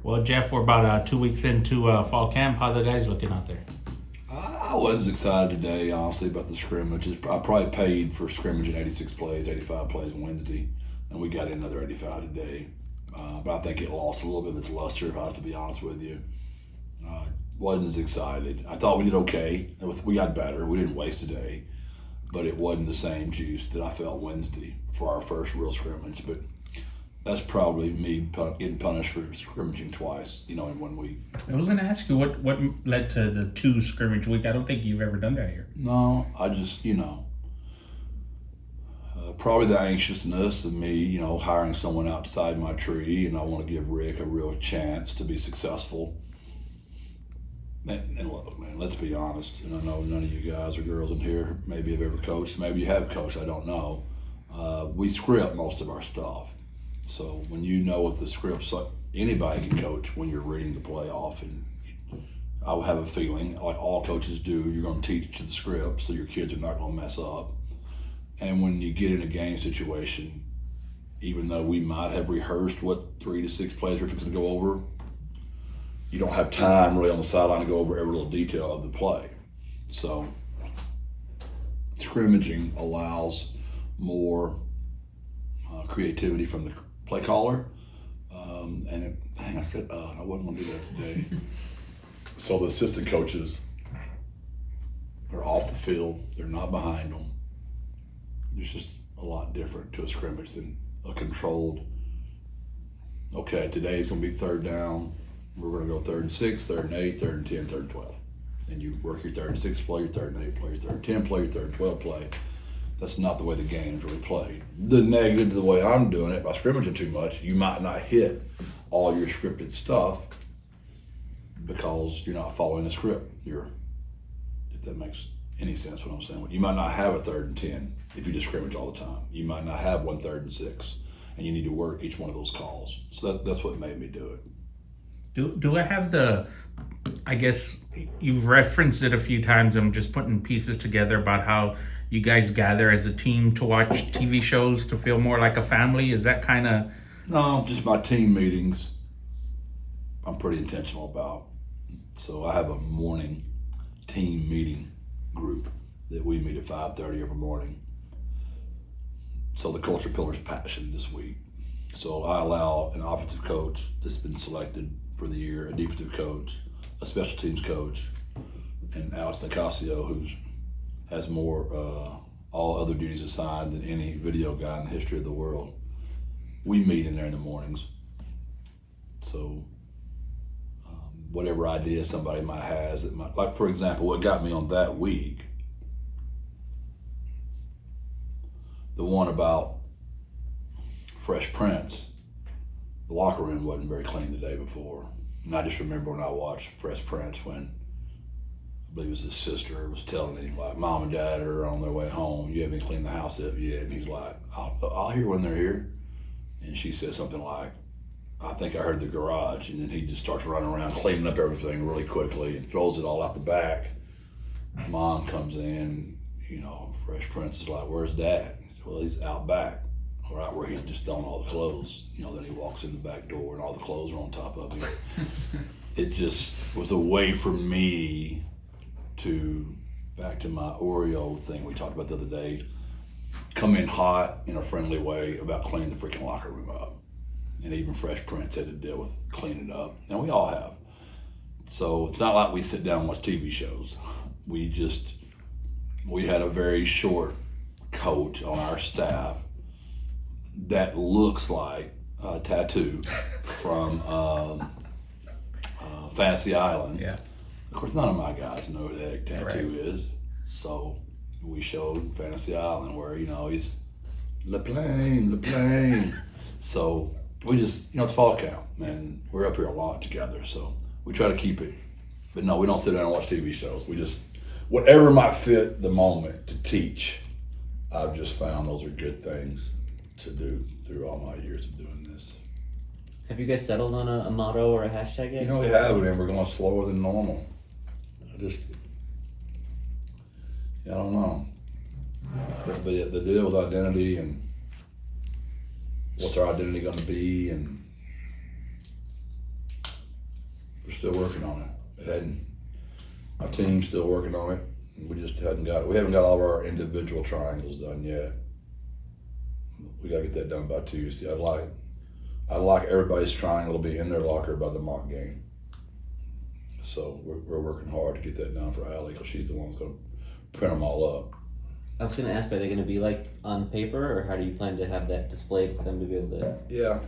Well, Jeff, we're about 2 weeks into fall camp. How are the guys looking out there? I was excited today, honestly, about the scrimmages. I probably paid for scrimmaging 86 plays, 85 plays Wednesday, and we got in another 85 today. But I think it lost a little bit of its luster, if I have to be honest with you. Wasn't as excited. I thought we did okay. We got better. We didn't waste a day, but it wasn't the same juice that I felt Wednesday for our first real scrimmage. But that's probably me getting punished for scrimmaging twice, in 1 week. I was going to ask you what led to the 2 scrimmage week. I don't think you've ever done that here. No, I just, probably the anxiousness of me, hiring someone outside my tree, and I want to give Rick a real chance to be successful. And look, man, let's be honest. And I know none of you guys or girls in here maybe have ever coached. Maybe you have coached, I don't know. We script most of our stuff. So when you know what the scripts, anybody can coach when you're reading the play off. And I have a feeling, like all coaches do, you're going to teach to the script so your kids are not going to mess up. And when you get in a game situation, even though we might have rehearsed what 3 to 6 plays we're going to go over, you don't have time really on the sideline to go over every little detail of the play. So scrimmaging allows more creativity from the play caller. I said, I wasn't going to do that today. So the assistant coaches are off the field. They're not behind them. It's just a lot different to a scrimmage than a controlled, okay, today is going to be 3rd down. We're going to go 3rd and 6, 3rd and 8, 3rd and 10, 3rd and 12. And you work your 3rd and 6 play, your 3rd and 8 play, your 3rd and 10 play, your 3rd and 12 play. That's not the way the game's really played. The negative to the way I'm doing it, by scrimmaging too much, you might not hit all your scripted stuff because you're not following the script. If that makes any sense what I'm saying. You might not have a 3rd and 10 if you just scrimmage all the time. You might not have 1 3rd and 6, and you need to work each one of those calls. So that's what made me do it. Do I have I guess you've referenced it a few times. I'm just putting pieces together about how you guys gather as a team to watch TV shows to feel more like a family. Is that kind of? No, just my team meetings I'm pretty intentional about. So I have a morning team meeting group that we meet at 5:30 every morning. So the culture pillar is passion this week. So I allow an offensive coach that's been selected for the year, a defensive coach, a special teams coach, and Alex Nicasio, who has more all other duties assigned than any video guy in the history of the world. We meet in there in the mornings. So whatever idea somebody might have, like for example, what got me on that week, the one about Fresh Prince, the locker room wasn't very clean the day before. And I just remember when I watched Fresh Prince when, I believe it was his sister, was telling him, like, Mom and Dad are on their way home. You haven't cleaned the house up yet. And he's like, I'll hear when they're here. And she said something like, I think I heard the garage. And then he just starts running around cleaning up everything really quickly and throws it all out the back. Mom comes in, Fresh Prince is like, where's Dad? He said, well, he's out back, right where he's just throwing all the clothes. Then he walks in the back door and all the clothes are on top of him. It just was a way for me to, back to my Oreo thing we talked about the other day, come in hot in a friendly way about cleaning the freaking locker room up. And even Fresh Prince had to deal with cleaning it up. And we all have. So it's not like we sit down and watch TV shows. We had a very short coach on our staff that looks like a tattoo from Fantasy Island. Yeah. Of course, none of my guys know what that tattoo is. So we showed Fantasy Island where, he's Le Plane. So we just, it's fall camp, and we're up here a lot together. So we try to keep it. But no, we don't sit down and watch TV shows. We just, whatever might fit the moment to teach, I've just found those are good things to do through all my years of doing this. Have you guys settled on a motto or a hashtag yet? We haven't, and we're going slower than normal. I don't know. The deal with identity and what's our identity going to be, and We're still working on it. Our team's still working on it. We haven't got all of our individual triangles done yet. We gotta get that done by Tuesday. I'd like everybody's triangle to be in their locker by the mock game. So we're working hard to get that done for Allie, because she's the one that's gonna print them all up. I was gonna ask, are they gonna be like on paper, or how do you plan to have that displayed for them to be able to? Yeah,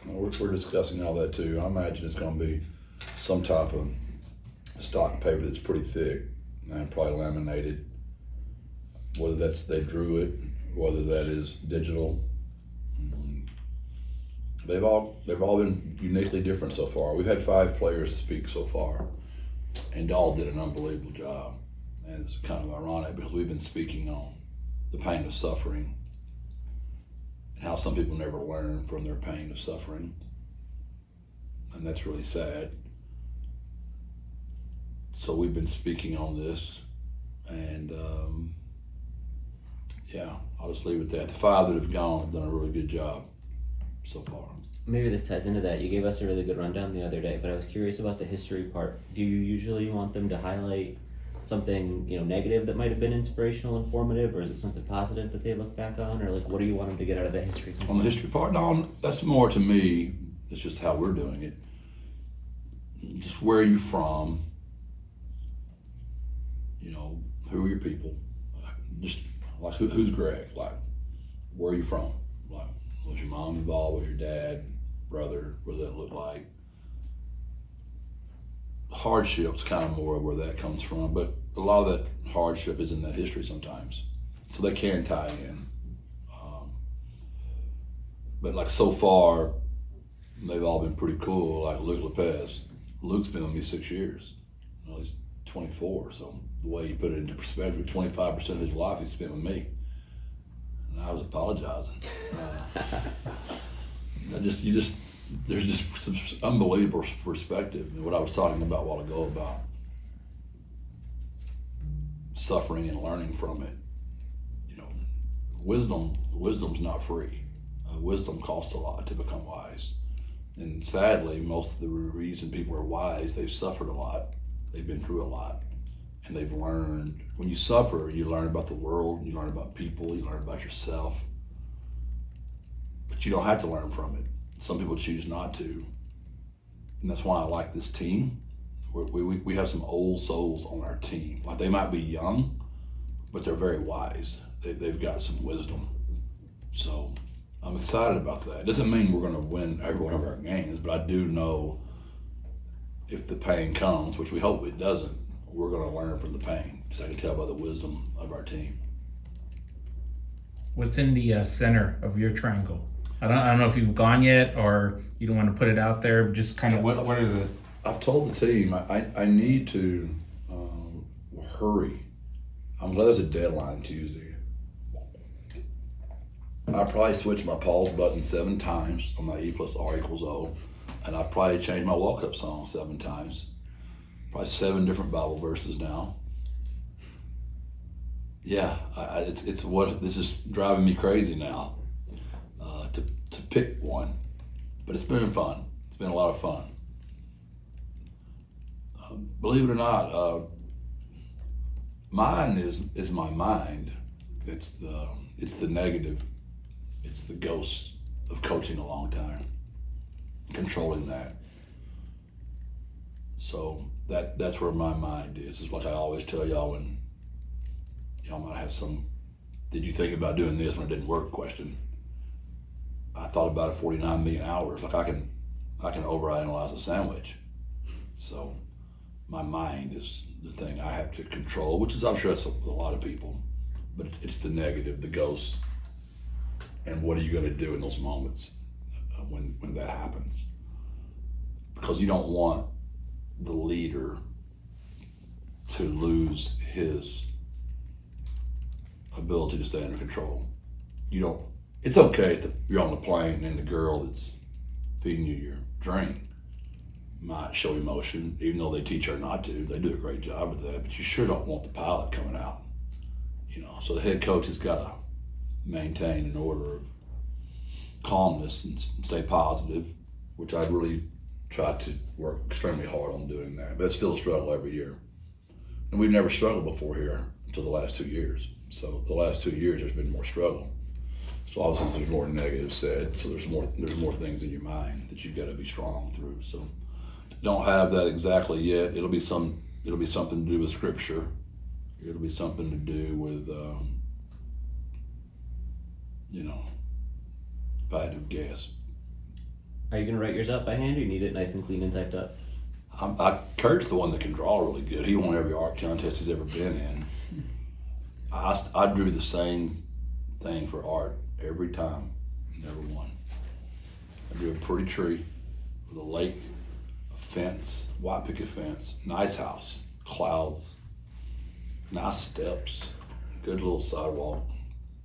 we're discussing all that too. I imagine it's gonna be some type of stock paper that's pretty thick and probably laminated. Whether they drew it, whether that is digital. They've all been uniquely different so far. We've had 5 players speak so far, and all did an unbelievable job. And it's kind of ironic because we've been speaking on the pain of suffering and how some people never learn from their pain of suffering, and that's really sad. So we've been speaking on this, and yeah, I'll just leave it at that. The 5 that have gone have done a really good job so far. Maybe this ties into that. You gave us a really good rundown the other day, but I was curious about the history part. Do you usually want them to highlight something, negative that might have been inspirational, informative, or is it something positive that they look back on, or like what do you want them to get out of that history? On the history part, no, that's more to me. It's just how we're doing it. Just where are you from? Who are your people? Just like who's Greg? Like, where are you from? Like, was your mom involved? Was your dad, brother? What does that look like? Hardship's kind of more of where that comes from, but a lot of that hardship is in that history sometimes, so they can tie in. But like so far, they've all been pretty cool. Like Luke Lopez. Luke's been with me 6 years. He's 24, so the way you put it into perspective, 25% of his life he spent with me, and I was apologizing. There's just some unbelievable perspective. And what I was talking about a while ago about suffering and learning from it. Wisdom's not free. Wisdom costs a lot to become wise. And sadly, most of the reason people are wise, they've suffered a lot. They've been through a lot. And they've learned. When you suffer, you learn about the world, you learn about people, you learn about yourself. But you don't have to learn from it. Some people choose not to. And that's why I like this team. We have some old souls on our team. Like, they might be young, but they're very wise. They've got some wisdom. So I'm excited about that. It doesn't mean we're going to win every one of our games, but I do know if the pain comes, which we hope it doesn't, we're going to learn from the pain. Because I can tell by the wisdom of our team. What's in the center of your triangle? I don't know if you've gone yet, or you don't want to put it out there. Just kind of what are the? I've told the team I need to hurry. I'm glad there's a deadline Tuesday. I probably switched my pause button 7 times on my E+R=O, and I've probably changed my walk-up song 7 times. Probably 7 different Bible verses now. Yeah, it's what this is driving me crazy now to pick one, but it's been fun. It's been a lot of fun. Believe it or not, mine is my mind. It's the negative. It's the ghost of coaching a long time, controlling that. So that's where my mind is. It's like I always tell y'all when y'all might have some, did you think about doing this when it didn't work question. I thought about it 49 million hours. Like I can overanalyze a sandwich. So my mind is the thing I have to control, which is, I'm sure it's a lot of people, but it's the negative, the ghosts. And what are you going to do in those moments when that happens? Because you don't want the leader to lose his ability to stay under control. It's okay if you're on the plane and the girl that's feeding you your drink might show emotion, even though they teach her not to. They do a great job of that, but you sure don't want the pilot coming out. So the head coach has got to maintain an order of calmness and stay positive, which I really try to work extremely hard on doing that. But it's still a struggle every year. And we've never struggled before here until the last 2 years. So the last 2 years, there's been more struggle. So obviously there's more negatives said. So there's more things in your mind that you've got to be strong through. So don't have that exactly yet. It'll be something to do with scripture. It'll be something to do with, if I had to guess. Are you gonna write yours up by hand, or you need it nice and clean and typed up? Kurt's the one that can draw really good. He won every art contest he's ever been in. I drew the same thing for art every time, never won. I drew a pretty tree with a lake, a fence, white picket fence, nice house, clouds, nice steps, good little sidewalk.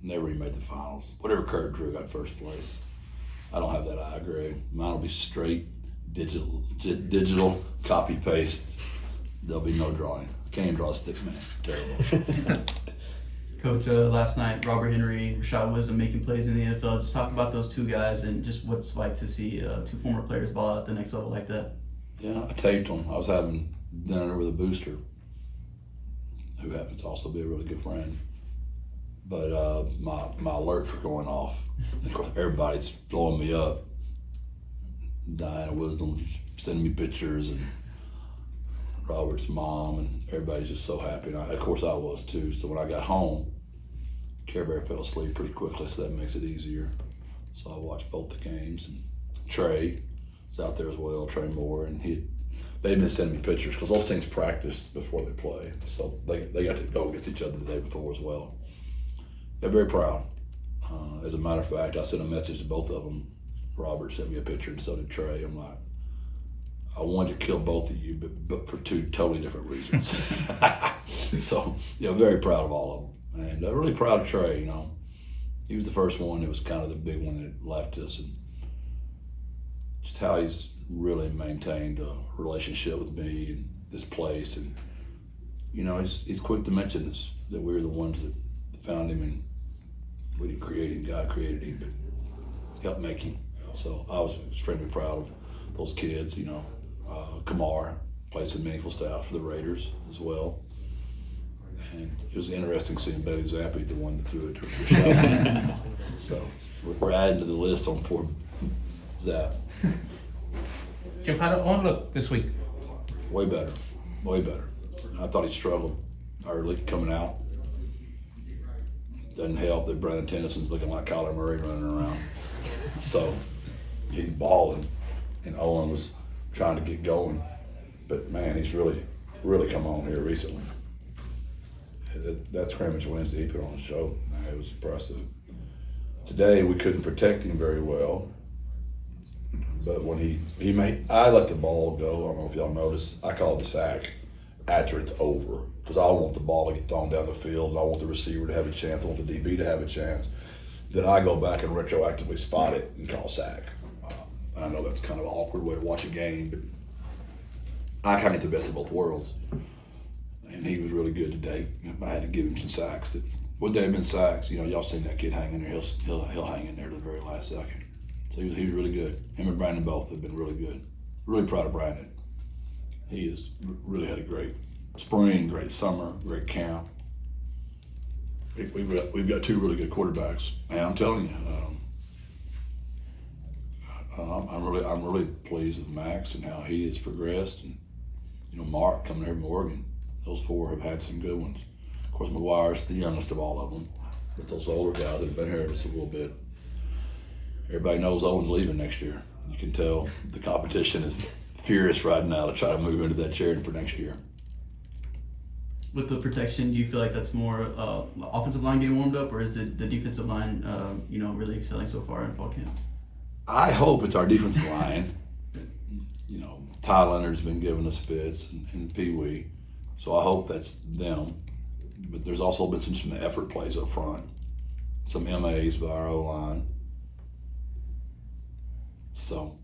Never even made the finals. Whatever Kurt drew got first place. I don't have that eye grade. Mine will be straight, digital, copy paste. There'll be no drawing. I can't even draw a stick man. Terrible. Coach, last night, Robert Henry, Rashad Wisdom making plays in the NFL. Just talk about those two guys and just what it's like to see two former players ball at the next level like that. Yeah, I taped them. I was having dinner with a booster who happens to also be a really good friend. But my alerts were going off. Of course, everybody's blowing me up. Diana Wisdom sending me pictures, and Robert's mom, and everybody's just so happy. And of course I was too. So when I got home, Care Bear fell asleep pretty quickly, so that makes it easier. So I watched both the games, and Trey is out there as well, Trey Moore, and they've been sending me pictures because those teams practice before they play. So they got to go against each other the day before as well. They're very proud. As a matter of fact, I sent a message to both of them. Robert sent me a picture, and so did Trey. I'm like, I wanted to kill both of you, but for two totally different reasons. So, very proud of all of them. And really proud of Trey, He was the first one. It was kind of the big one that left us. And just how he's really maintained a relationship with me and this place. And, he's quick to mention this, that we're the ones that found him, and we didn't create him. God created him, but helped make him. So I was extremely proud of those kids. Kamar plays some meaningful stuff for the Raiders as well. And it was interesting seeing Betty Zappi, the one that threw it to Rashad. So we're adding to the list on poor Zap. Jeff, how did Owen look this week? Way better. I thought he struggled early coming out. Doesn't help that Brandon Tennyson's looking like Kyler Murray running around. So he's balling, and Owen was trying to get going. But man, he's really come on here recently. That scrimmage Wednesday he put on a show. It was impressive. Today we couldn't protect him very well. But when I let the ball go. I don't know if y'all noticed. I call it the sack after it's over, because I want the ball to get thrown down the field, and I want the receiver to have a chance. I want the DB to have a chance. Then I go back and retroactively spot it and call sack. I know that's kind of an awkward way to watch a game, but I kind of get the best of both worlds. And he was really good today. I had to give him some sacks. Would they have been sacks? Y'all seen that kid hang in there. He'll hang in there to the very last second. So he was really good. Him and Brandon both have been really good. Really proud of Brandon. He has really had a great spring, great summer, great camp. We've got two really good quarterbacks, and I'm telling you, I'm really pleased with Max and how he has progressed, and Mark coming here from Oregon. Those four have had some good ones. Of course, McGuire's the youngest of all of them, but those older guys that have been here just a little bit. Everybody knows Owen's leaving next year. You can tell the competition is furious right now to try to move into that chair for next year. With the protection, do you feel like that's more offensive line getting warmed up, or is it the defensive line, really excelling so far in fall camp? I hope it's our defensive line. Ty Leonard's been giving us fits, and Pee Wee, so I hope that's them. But there's also been some effort plays up front, some MAs by our O-line. So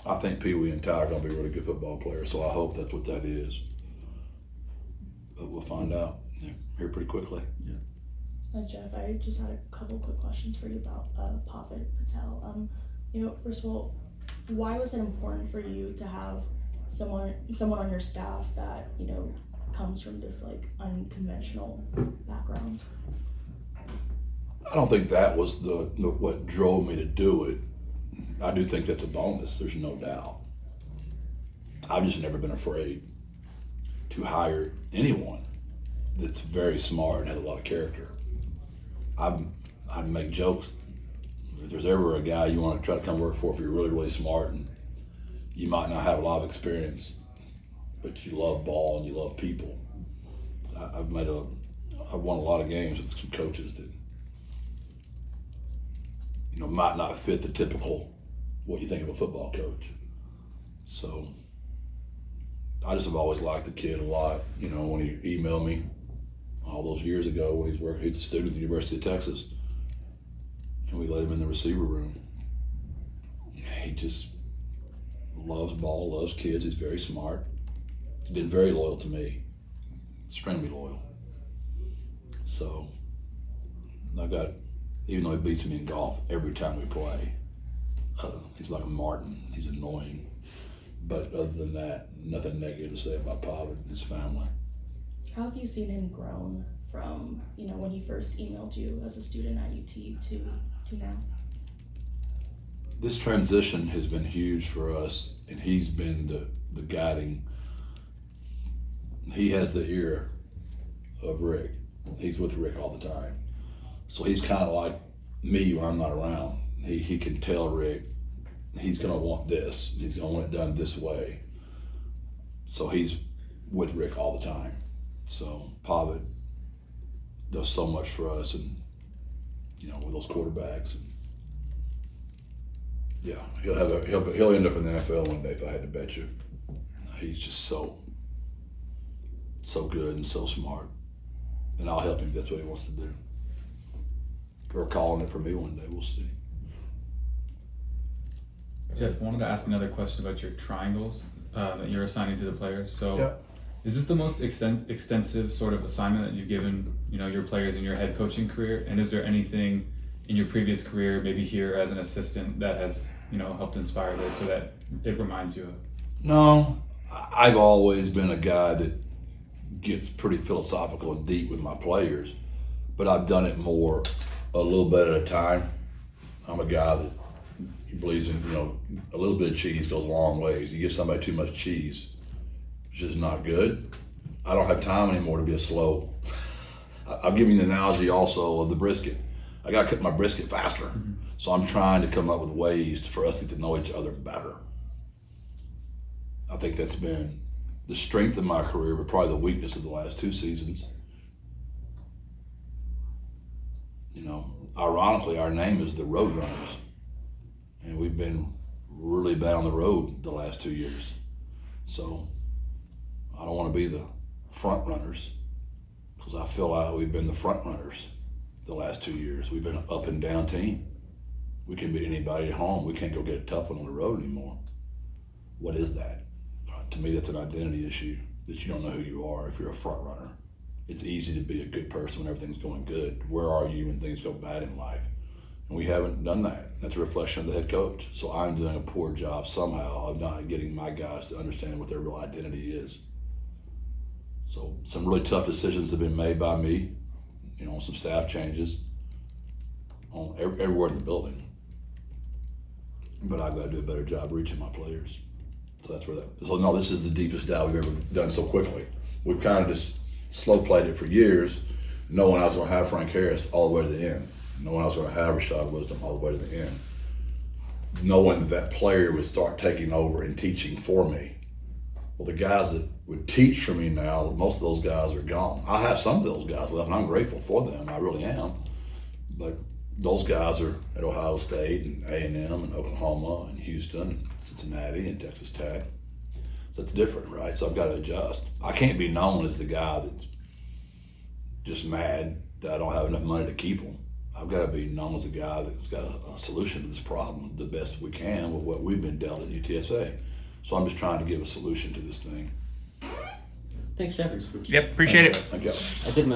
I think Pee Wee and Ty are going to be really good football players, so I hope that's what that is. But we'll find out here pretty quickly. Yeah. Jeff, I just had a couple quick questions for you about Pavel Patel. First of all, why was it important for you to have someone on your staff that, you know, comes from this like unconventional background? I don't think that was what drove me to do it. I do think that's a bonus, there's no doubt. I've just never been afraid to hire anyone that's very smart and has a lot of character. I make jokes. If there's ever a guy you want to try to come work for, if you're really, really smart and you might not have a lot of experience, but you love ball and you love people. I've won a lot of games with some coaches that, you know, might not fit the typical what you think of a football coach. So I just have always liked the kid a lot. You know, when he emailed me all those years ago when he was a student at the University of Texas, and we let him in the receiver room. He just loves ball, loves kids. He's very smart. He's been very loyal to me, extremely loyal. So even though he beats me in golf every time we play, he's like a Martin. He's annoying. But other than that, nothing negative to say about Pop and his family. How have you seen him grown from, you know, when he first emailed you as a student at UT to now? This transition has been huge for us, and he's been the guiding. He has the ear of Rick. He's with Rick all the time. So he's kind of like me when I'm not around. He can tell Rick he's going to want this. He's going to want it done this way. So he's with Rick all the time. So Pavitt does so much for us, and you know, with those quarterbacks. And yeah, he'll end up in the NFL one day if I had to bet you. He's just so good and so smart, and I'll help him if that's what he wants to do. Or calling it for me one day, we'll see. Jeff, wanted to ask another question about your triangles that you're assigning to the players. So, is this the most extensive sort of assignment that you've given, you know, your players in your head coaching career? And is there anything in your previous career, maybe here as an assistant, that has, you know, helped inspire this or that it reminds you of? No, I've always been a guy that gets pretty philosophical and deep with my players, but I've done it more a little bit at a time. I'm a guy that he believes in, you know, a little bit of cheese goes a long ways. You give somebody too much cheese, it's just not good. I don't have time anymore to be a slow. I'll give you the analogy also of the brisket. I got to cook my brisket faster. Mm-hmm. So I'm trying to come up with ways for us to get to know each other better. I think that's been the strength of my career, but probably the weakness of the last 2 seasons. You know, ironically, our name is the Roadrunners. And we've been really bad on the road the last 2 years. So I don't want to be the front runners, because I feel like we've been the front runners the last 2 years. We've been an up and down team. We can beat anybody at home. We can't go get a tough one on the road anymore. What is that? To me, that's an identity issue, that you don't know who you are if you're a front runner. It's easy to be a good person when everything's going good. Where are you when things go bad in life? And we haven't done that. That's a reflection of the head coach. So I'm doing a poor job somehow of not getting my guys to understand what their real identity is. So some really tough decisions have been made by me, you know, some staff changes on everywhere in the building. But I've got to do a better job reaching my players. So that's where so no, this is the deepest dive we've ever done so quickly. We've kind of just slow played it for years, knowing I was going to have Frank Harris all the way to the end. Knowing I was going to have Rashad Wisdom all the way to the end. Knowing that player would start taking over and teaching for me. Well, the guys that would teach for me now, most of those guys are gone. I have some of those guys left, and I'm grateful for them. I really am. But those guys are at Ohio State and A&M and Oklahoma and Houston and Cincinnati and Texas Tech. So it's different, right? So I've got to adjust. I can't be known as the guy that's just mad that I don't have enough money to keep them. I've got to be known as a guy that's got a solution to this problem the best we can with what we've been dealt at UTSA. So I'm just trying to give a solution to this thing. Thanks, Jeff. Yep, appreciate it. Thank you. I did